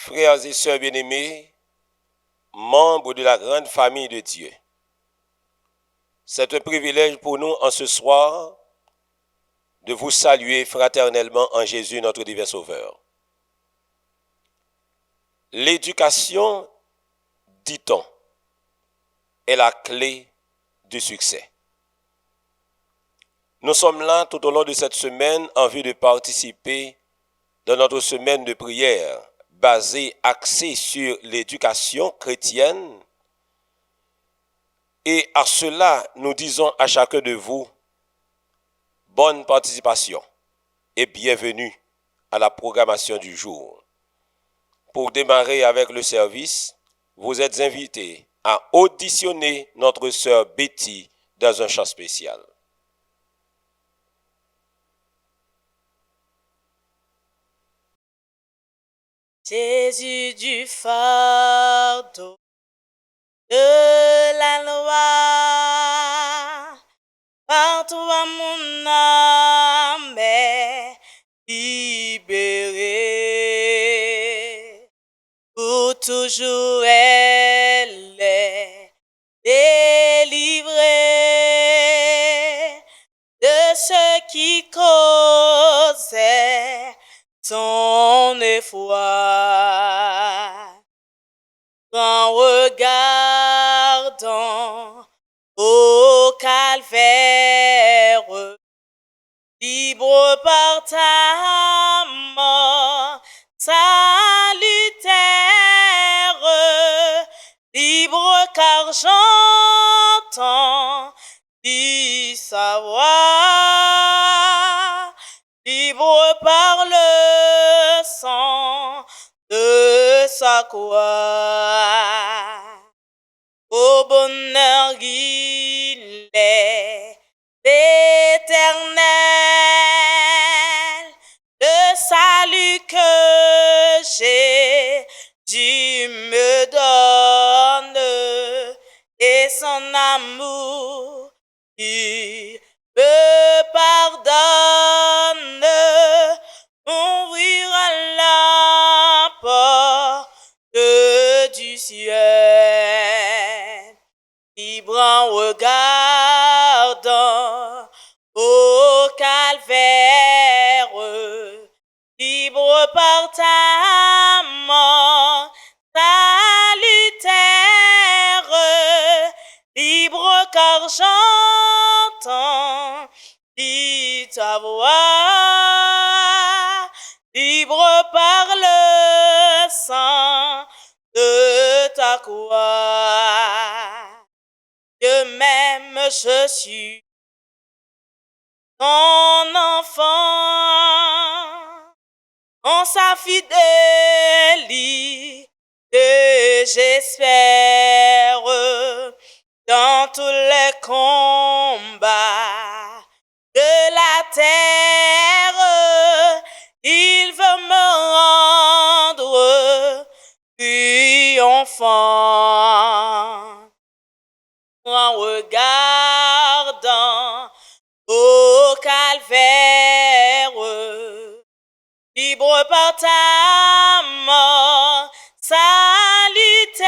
Frères et sœurs bien-aimés, membres de la grande famille de Dieu, c'est un privilège pour nous en ce soir de vous saluer fraternellement en Jésus notre divin Sauveur. L'éducation, dit-on, est la clé du succès. Nous sommes là tout au long de cette semaine en vue de participer dans notre semaine de prière axée sur l'éducation chrétienne. Et à cela, nous disons à chacun de vous, bonne participation et bienvenue à la programmation du jour. Pour démarrer avec le service, vous êtes invités à auditionner notre sœur Betty dans un chant spécial. Jésus du fardeau de la loi, par toi mon âme est libérée, pour toujours elle est délivrée de ce qui causait son effroi. En regardant au calvaire, libre par ta mort salutaire, libre car j'entends dit savoir, libre par le sang de sa croix. Au bonheur il est éternel, le salut que Jésus me donne et son amour qui me pardonne, m'ouvrira la porte du ciel. Libre en regardant au calvaire, libre par ta mort salutaire, libre car j'entends dit ta voix, libre par le sang de ta croix. Que même je suis ton enfant, en sa fidélité j'espère, dans tous les combats de la terre, il veut me rendre triomphant. En regardant au calvaire, libre par ta mort salutaire,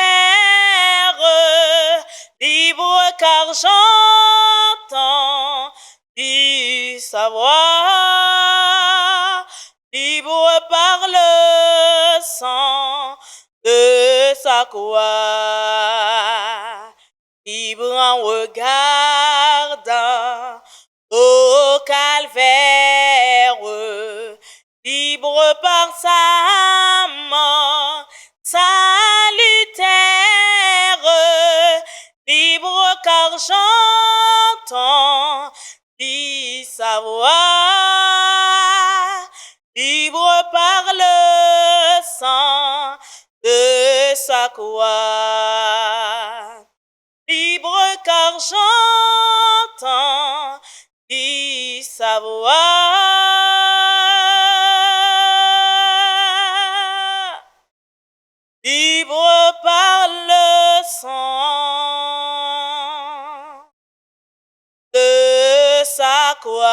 libre car j'entends dit savoir, libre par le sang de sa croix. Libre en regardant au calvaire, libre par sa mort salutaire, libre car j'entends dit sa voix, libre par le sang de sa croix. Libre car j'entends dit sa voix, libre par le sang de sa croix.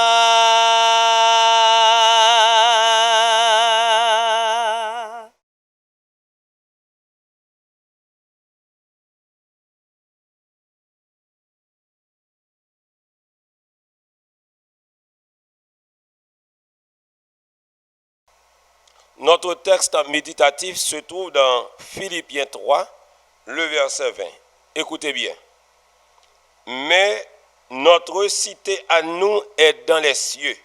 Notre texte méditatif se trouve dans Philippiens 3, le verset 20. Écoutez bien. Mais notre cité à nous est dans les cieux,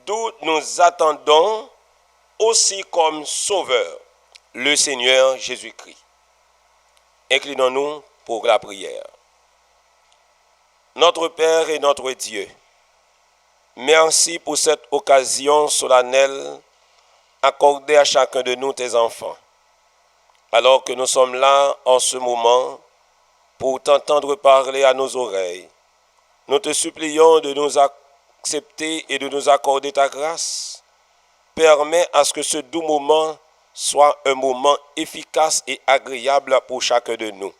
d'où nous attendons aussi comme sauveur le Seigneur Jésus-Christ. Inclinons-nous pour la prière. Notre Père et notre Dieu, merci pour cette occasion solennelle accordée à chacun de nous, tes enfants. Alors que nous sommes là en ce moment pour t'entendre parler à nos oreilles, nous te supplions de nous accepter et de nous accorder ta grâce. Permets à ce que ce doux moment soit un moment efficace et agréable pour chacun de nous.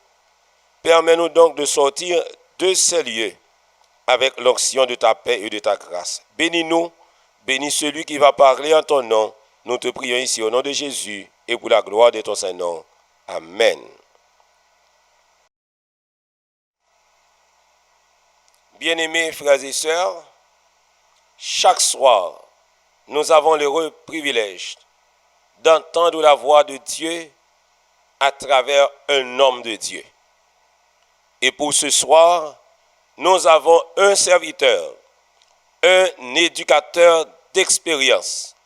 Permets-nous donc de sortir de ces lieux avec l'onction de ta paix et de ta grâce. Bénis-nous, bénis celui qui va parler en ton nom. Nous te prions ici au nom de Jésus et pour la gloire de ton Saint-Nom. Amen. Bien-aimés frères et sœurs, chaque soir, nous avons l'heureux privilège d'entendre la voix de Dieu à travers un homme de Dieu. Et pour ce soir, nous avons un serviteur, un éducateur d'expérience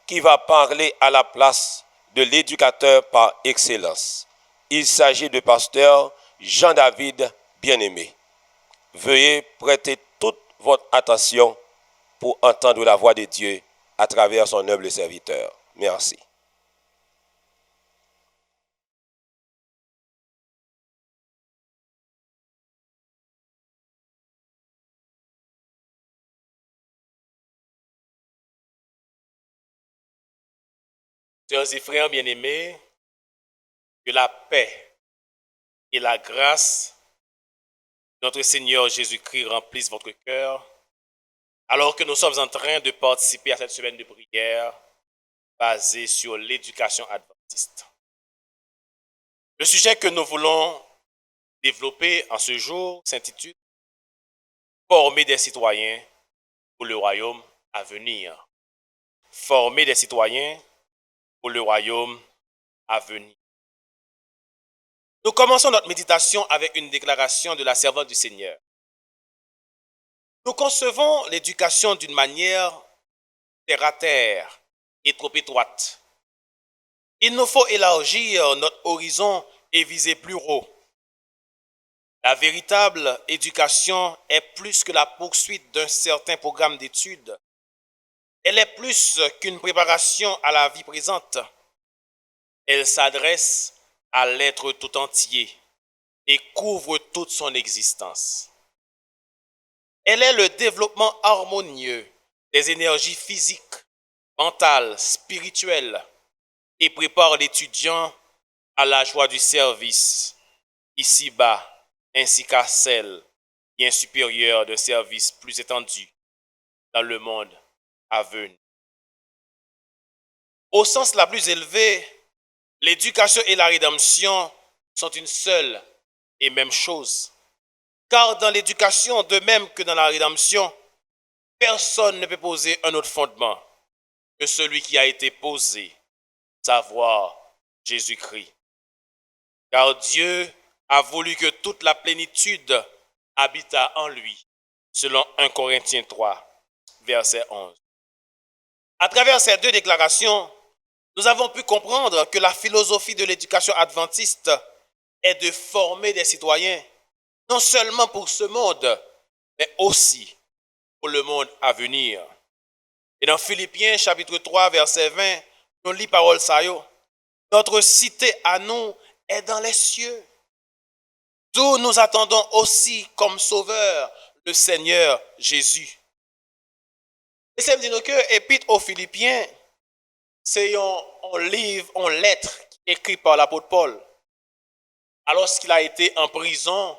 qui va parler à la place de l'éducateur par excellence. Il s'agit de pasteur Jean-David Bien-Aimé. Veuillez prêter toute votre attention pour entendre la voix de Dieu à travers son humble serviteur. Merci. Sœurs et frères bien-aimés, que la paix et la grâce de notre Seigneur Jésus-Christ remplissent votre cœur, alors que nous sommes en train de participer à cette semaine de prière basée sur l'éducation adventiste. Le sujet que nous voulons développer en ce jour s'intitule « Former des citoyens pour le royaume à venir ». Former des citoyens pour le royaume à venir. Nous commençons notre méditation avec une déclaration de la servante du Seigneur. Nous concevons l'éducation d'une manière terre à terre et trop étroite. Il nous faut élargir notre horizon et viser plus haut. La véritable éducation est plus que la poursuite d'un certain programme d'études. Elle est plus qu'une préparation à la vie présente. Elle s'adresse à l'être tout entier et couvre toute son existence. Elle est le développement harmonieux des énergies physiques, mentales, spirituelles et prépare l'étudiant à la joie du service, ici-bas, ainsi qu'à celle bien supérieure de service plus étendu dans le monde à venir. Au sens la plus élevé, l'éducation et la rédemption sont une seule et même chose. Car dans l'éducation, de même que dans la rédemption, personne ne peut poser un autre fondement que celui qui a été posé, savoir Jésus-Christ. Car Dieu a voulu que toute la plénitude habitât en lui, selon 1 Corinthiens 3, verset 11. À travers ces deux déclarations, nous avons pu comprendre que la philosophie de l'éducation adventiste est de former des citoyens, non seulement pour ce monde, mais aussi pour le monde à venir. Et dans Philippiens chapitre 3, verset 20, nous lisons parole ça yo. Notre cité à nous est dans les cieux, d'où nous attendons aussi comme sauveur le Seigneur Jésus. Et ça me dit que l'épître aux Philippiens, c'est un livre, une lettre écrite par l'apôtre Paul, alors qu'il a été en prison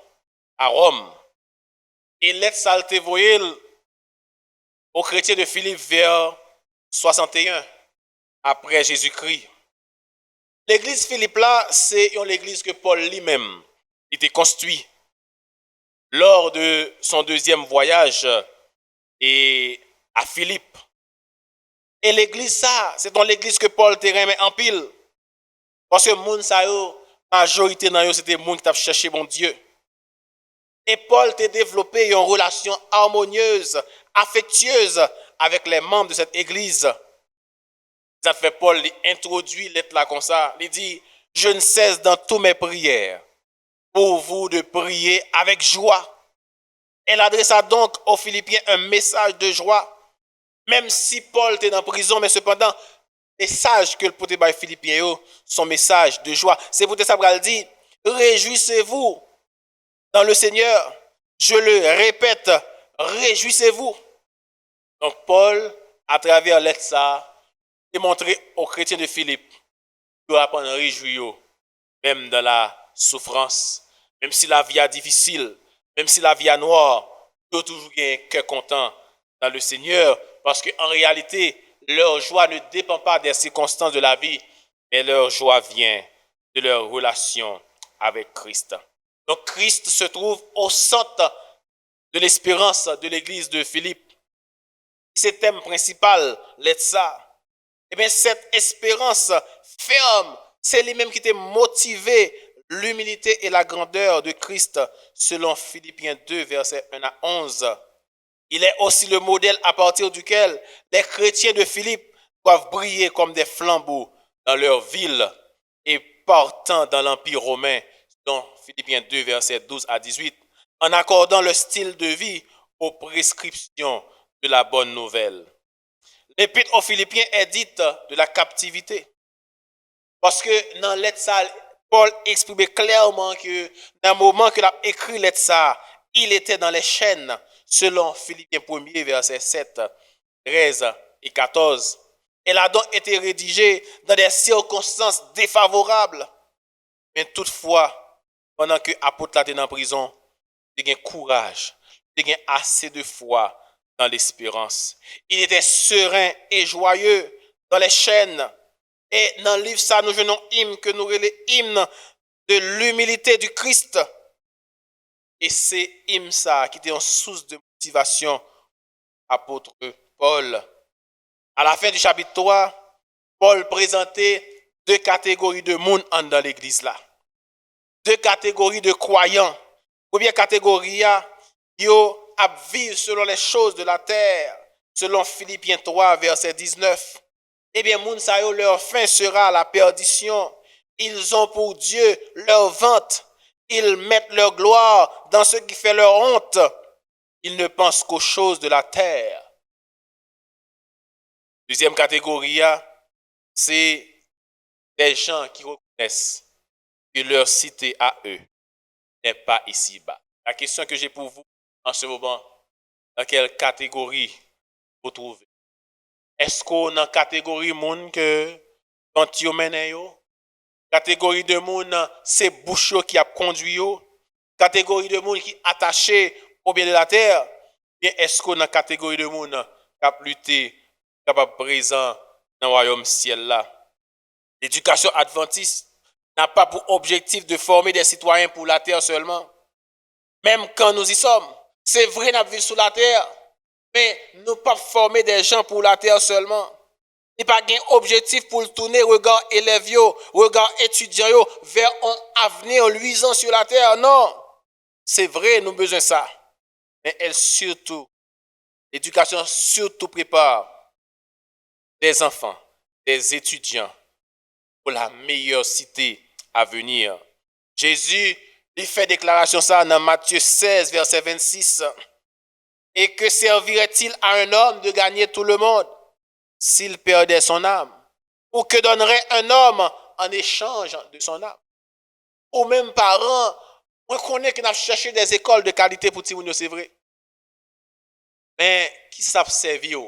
à Rome. Et lettre ça a été envoyée aux chrétiens de Philippe vers 61 après Jésus-Christ. L'église Philippe là, c'est l'église que Paul lui-même était construit lors de son deuxième voyage à Philippe. Et l'église, ça, c'est dans l'église que Paul te remet en pile. Parce que moun sa yo, majorité dans yo, c'était moun qui t'a cherché bon Dieu. Et Paul t'a développé une relation harmonieuse, affectueuse avec les membres de cette église. Ça fait Paul introduit l'être là comme ça. Il dit, je ne cesse dans toutes mes prières pour vous de prier avec joie. Elle adressa donc aux Philippiens un message de joie. Même si Paul était en prison, mais cependant, les messages que le pote par Philippiens, son message de joie. C'est pour ça qu'il dit, réjouissez-vous dans le Seigneur. Je le répète, réjouissez-vous. Donc Paul, à travers l'être ça, démontré aux chrétiens de Philippe qu'ils doivent apprendre à réjouir, même dans la souffrance, même si la vie est difficile, même si la vie est noire, ils doivent toujours avoir un cœur content dans le Seigneur, parce qu'en réalité, leur joie ne dépend pas des circonstances de la vie, mais leur joie vient de leur relation avec Christ. Donc Christ se trouve au centre de l'espérance de l'église de Philippe. C'est le thème principal, l'être ça. Eh bien, cette espérance ferme, c'est lui-même qui t'a motivé l'humilité et la grandeur de Christ, selon Philippiens 2, versets 1 à 11. Il est aussi le modèle à partir duquel les chrétiens de Philippe doivent briller comme des flambeaux dans leur ville et partant dans l'Empire romain, dont Philippiens 2, versets 12 à 18, en accordant le style de vie aux prescriptions de la bonne nouvelle. L'épître aux Philippiens est dite de la captivité. Parce que dans l'être ça, Paul exprimait clairement que dans le moment qu'il a écrit l'être ça, il était dans les chaînes, selon Philippiens 1er, versets 7, 13 et 14. Elle a donc été rédigée dans des circonstances défavorables. Mais toutefois, pendant que l'apôtre était en prison, il a courage, il a assez de foi dans l'espérance. Il était serein et joyeux dans les chaînes. Et dans le livre ça, nous venons hymne que nous relèvons hymne de l'humilité du Christ. Et c'est hymne ça qui était une source de motivation apôtre Paul. À la fin du chapitre 3, Paul présentait deux catégories de monde dans l'église là. Deux catégories de croyants. Première catégorie, yo à vivre selon les choses de la terre, selon Philippiens 3, verset 19. Eh bien, moun sa yo, leur fin sera la perdition. Ils ont pour Dieu leur vente. Ils mettent leur gloire dans ce qui fait leur honte. Ils ne pensent qu'aux choses de la terre. Deuxième catégorie, c'est des gens qui reconnaissent que leur cité à eux n'est pas ici-bas. La question que j'ai pour vous en ce moment, dans quelle catégorie vous trouvez? Est-ce qu'on a une catégorie monde que quand vous menez yo? Catégorie de monde, c'est bouche qui a conduit yo? Catégorie de monde qui est attaché au bien de la terre? Bien, est-ce qu'on a une catégorie de monde qui a lutté, capable présent dans le royaume ciel là? L'éducation adventiste n'a pas pour objectif de former des citoyens pour la terre seulement. Même quand nous y sommes, c'est vrai nous vivons sur la terre, mais nous pas former des gens pour la terre seulement. Il n'y a pas un objectif pour le tourner regard élèves, regard étudiants vers un avenir luisant sur la terre. Non, c'est vrai, nous avons besoin de ça. Mais elle surtout, l'éducation surtout prépare des enfants, des étudiants pour la meilleure cité à venir. Jésus il fait déclaration ça dans Matthieu 16, verset 26. Et que servirait-il à un homme de gagner tout le monde s'il perdait son âme? Ou que donnerait un homme en échange de son âme? Ou même parents, on connaît qu'on a cherché des écoles de qualité pour Timounio, c'est vrai. Mais qui savent servir?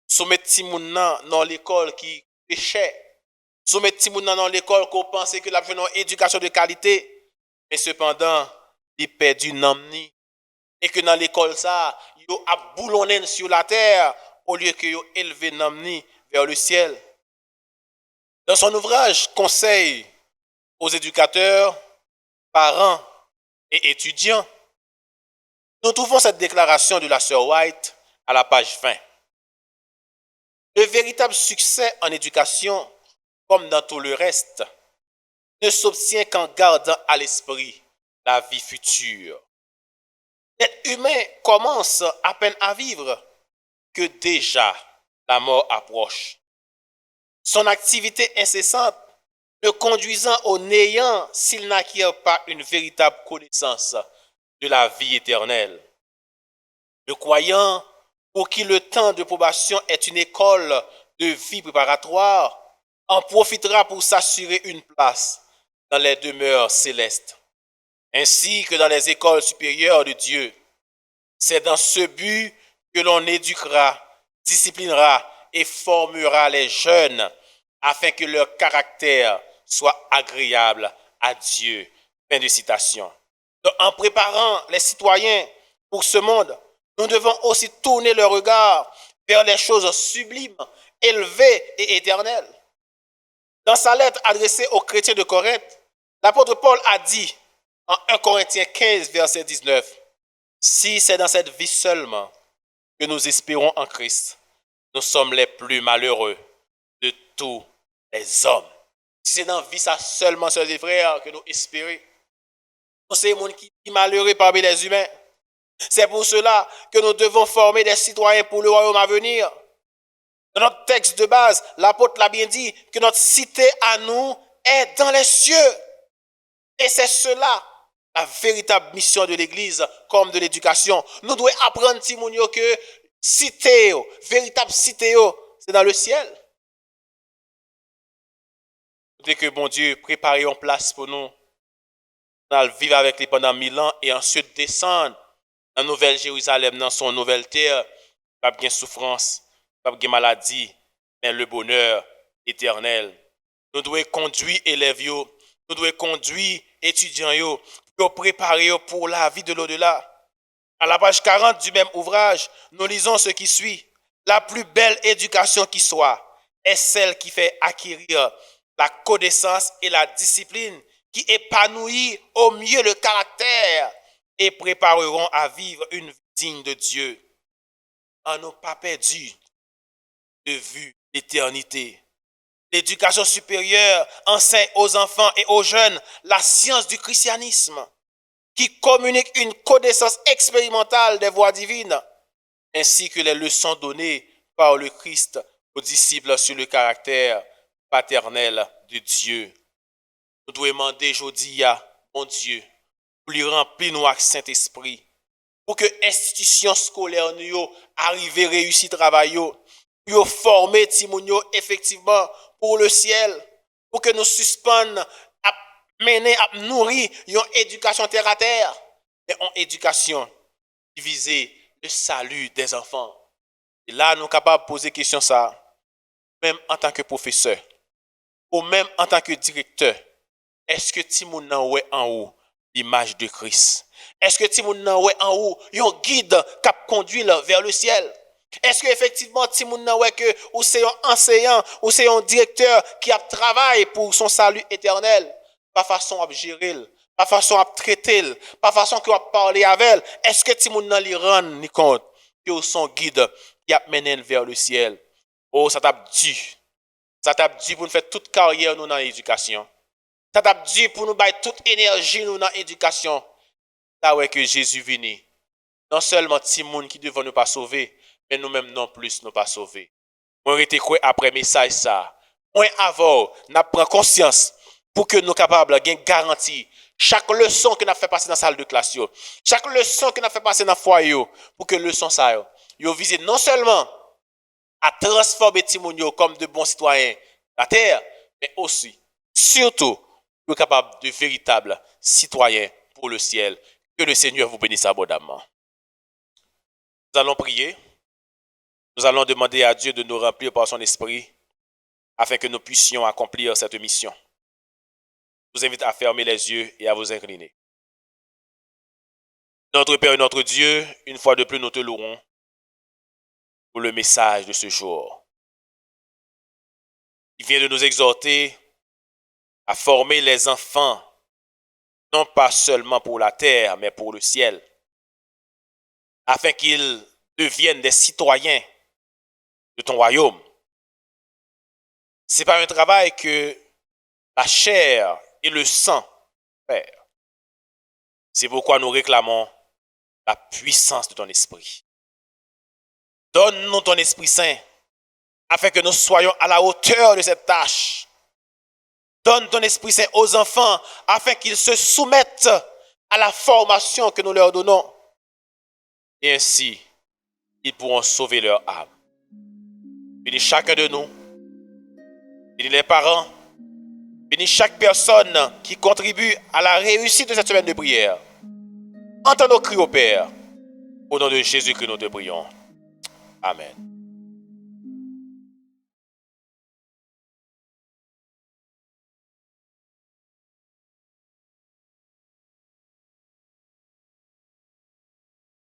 Soumettre Timounio dans l'école qui est cher. Soumettre Timounio dans l'école qu'on pense que la une éducation de qualité. Mais cependant, il perd du namni. Et que dans l'école, ça, il a boulonné sur la terre au lieu que il élevé namni vers le ciel. Dans son ouvrage Conseil aux éducateurs, parents et étudiants, nous trouvons cette déclaration de la sœur White à la page 20. Le véritable succès en éducation, comme dans tout le reste, ne s'obtient qu'en gardant à l'esprit la vie future. L'être humain commence à peine à vivre que déjà la mort approche. Son activité incessante le conduisant au néant s'il n'acquiert pas une véritable connaissance de la vie éternelle. Le croyant, pour qui le temps de probation est une école de vie préparatoire, en profitera pour s'assurer une place dans les demeures célestes, ainsi que dans les écoles supérieures de Dieu. C'est dans ce but que l'on éduquera, disciplinera et formera les jeunes afin que leur caractère soit agréable à Dieu. Fin de citation. Donc, en préparant les citoyens pour ce monde, nous devons aussi tourner le regard vers les choses sublimes, élevées et éternelles. Dans sa lettre adressée aux chrétiens de Corinthe, l'apôtre Paul a dit en 1 Corinthiens 15, verset 19, « Si c'est dans cette vie seulement que nous espérons en Christ, nous sommes les plus malheureux de tous les hommes. » Si c'est dans la vie ça seulement, sœurs et frères, que nous espérons, nous sommes les gens qui sont malheureux parmi les humains. C'est pour cela que nous devons former des citoyens pour le royaume à venir. Dans notre texte de base, l'apôtre l'a bien dit que notre cité à nous est dans les cieux. Et c'est cela, la véritable mission de l'Église comme de l'éducation. Nous devons apprendre, Timounio, que cité, véritable cité, c'est dans le ciel. Dès que bon Dieu prépare une place pour nous, nous allons vivre avec lui pendant 1000 ans et ensuite descendre dans la nouvelle Jérusalem, dans son nouvelle terre, pas de souffrance, pas de maladie, mais le bonheur éternel. Nous devons conduire élèves, nous devons conduire étudiants pour préparer pour la vie de l'au-delà. À la page 40 du même ouvrage, nous lisons ce qui suit. La plus belle éducation qui soit est celle qui fait acquérir la connaissance et la discipline qui épanouit au mieux le caractère et prépareront à vivre une vie digne de Dieu. En n'ont pas perdu de vue l'éternité. L'éducation supérieure enseigne aux enfants et aux jeunes la science du christianisme qui communique une connaissance expérimentale des voies divines ainsi que les leçons données par le Christ aux disciples sur le caractère paternel de Dieu. Nous devons demander aujourd'hui à mon Dieu pour lui remplir nous avec Saint-Esprit, pour que l'institution scolaire nous arrive à réussir le travail, pour former Timounio effectivement pour le ciel, pour que nous suspendions à mener, à nourrir une éducation terre à terre, mais une éducation qui vise le salut des enfants. Et là, nous sommes capables de poser question ça, même en tant que professeur, ou même en tant que directeur. Est-ce que Timoun nan wè en haut l'image de Christ? Est-ce que Timoun nan wè en haut yon guide qui conduit vers le ciel? Est-ce que effectivement Timoun nan wè que ou c'est un enseignant ou c'est un directeur qui a travaillé pour son salut éternel? Pas façon à gérer, pas façon à traiter, pas façon que à parler avec elle. Est-ce que Timoun nan li rend ni compte que son guide qui a mené vers le ciel? Oh, ça t'a dit. Ça t'a dit pour nous faire toute carrière nous dans l'éducation. Ça t'a dit pour nous bailler toute énergie nous dans l'éducation. Là ouais que Jésus venu. Non seulement Timoun qui devant nous pas sauver, mais nous-mêmes non plus nous pas sauver. Moi été quoi après message ça. Moi avant, n'a prend conscience pour que nous capables gain garantie chaque leçon que n'a fait passer dans la salle de classe yo, chaque leçon que n'a fait passer dans foyer pour que leçon ça yo vise non seulement à transformer Timoun comme de bons citoyens de la terre, mais aussi surtout nous capables de véritables citoyens pour le ciel. Que le Seigneur vous bénisse abondamment. Nous allons prier. Nous allons demander à Dieu de nous remplir par son esprit afin que nous puissions accomplir cette mission. Je vous invite à fermer les yeux et à vous incliner. Notre Père et notre Dieu, une fois de plus, nous te louons pour le message de ce jour. Il vient de nous exhorter à former les enfants, non pas seulement pour la terre, mais pour le ciel, afin qu'ils deviennent des citoyens de ton royaume, C'est pas un travail que la chair et le sang font. C'est pourquoi nous réclamons la puissance de ton esprit. Donne-nous ton Esprit Saint afin que nous soyons à la hauteur de cette tâche. Donne ton Esprit Saint aux enfants afin qu'ils se soumettent à la formation que nous leur donnons. Et ainsi, ils pourront sauver leur âme. Bénis chacun de nous. Bénis les parents. Bénis chaque personne qui contribue à la réussite de cette semaine de prière. Entends nos cris au Père. Au nom de Jésus que nous te prions. Amen.